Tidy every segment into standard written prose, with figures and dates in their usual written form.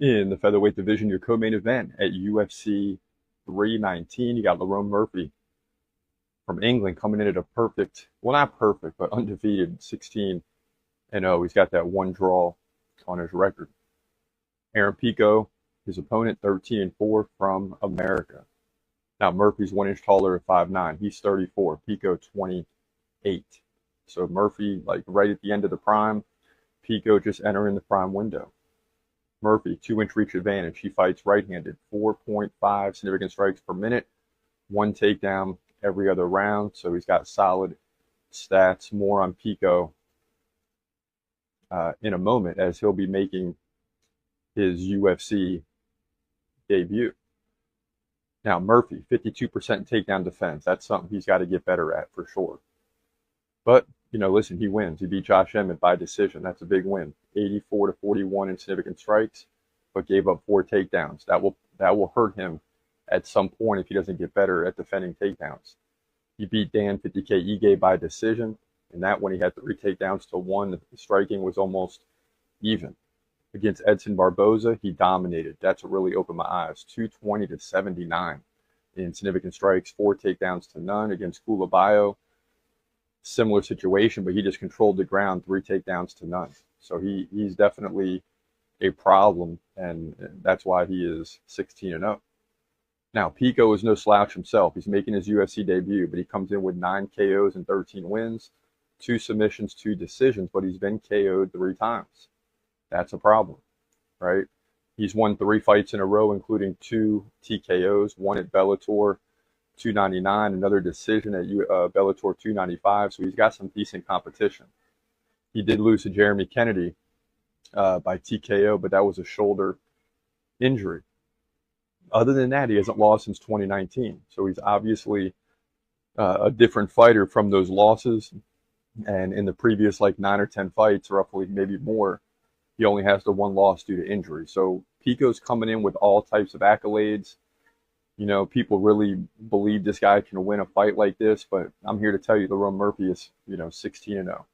In the featherweight division, your co-main event at UFC 319, you got Lerone Murphy from England coming in at a perfect, well, not perfect, but undefeated 16-0. He's got that one draw on his record. Aaron Pico, his opponent, 13-4 from America. Now, Murphy's 1 inch taller at 5'9". He's 34. Pico, 28. So Murphy, like right at the end of the prime. Pico just entering the prime window. Murphy, 2 inch reach advantage. He fights right-handed, 4.5 significant strikes per minute, one takedown every other round. So he's got solid stats. More on Pico in a moment, as he'll be making his UFC debut. Now, Murphy, 52% takedown defense. That's something he's got to get better at for sure. But, listen, he wins. He beat Josh Emmett by decision. That's a big win. 84-41 in significant strikes, but gave up 4 takedowns. That will hurt him at some point if he doesn't get better at defending takedowns. He beat Dan 50K Ige by decision, and that one he had 3 takedowns to 1. The striking was almost even. Against Edson Barboza, he dominated. That's what really opened my eyes. 220-79 in significant strikes, 4 takedowns to none. Against Kulabayo, similar situation, but he just controlled the ground, 3 takedowns to none. So he's definitely a problem, and that's why he is 16-0. Now, Pico is no slouch himself. He's making his UFC debut, but he comes in with 9 KOs and 13 wins, 2 submissions, 2 decisions, but he's been KO'd 3 times. That's a problem, right? He's won 3 fights in a row, including 2 TKOs, one at Bellator 299, another decision at Bellator 295. So he's got some decent competition. He did lose to Jeremy Kennedy by TKO, but that was a shoulder injury. Other than that, he hasn't lost since 2019. So he's obviously a different fighter from those losses. And in the previous 9 or 10 fights, roughly maybe more, he only has the 1 loss due to injury. So Pico's coming in with all types of accolades. People really believe this guy can win a fight like this, but I'm here to tell you, Lerone Murphy is, 16-0.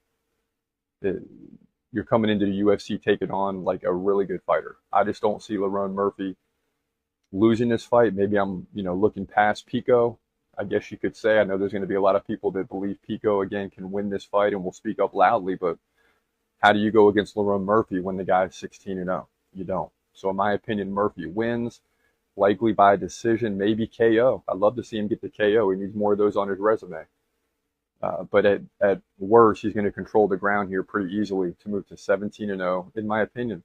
You're coming into the UFC taking on a really good fighter. I just don't see Lerone Murphy losing this fight. Maybe I'm, looking past Pico, I guess you could say. I know there's going to be a lot of people that believe Pico, again, can win this fight and will speak up loudly, but how do you go against Lerone Murphy when the guy's 16-0? You don't. So in my opinion, Murphy wins, likely by decision, maybe KO. I'd love to see him get the KO. He needs more of those on his resume. But at worst, he's going to control the ground here pretty easily to move to 17-0, in my opinion.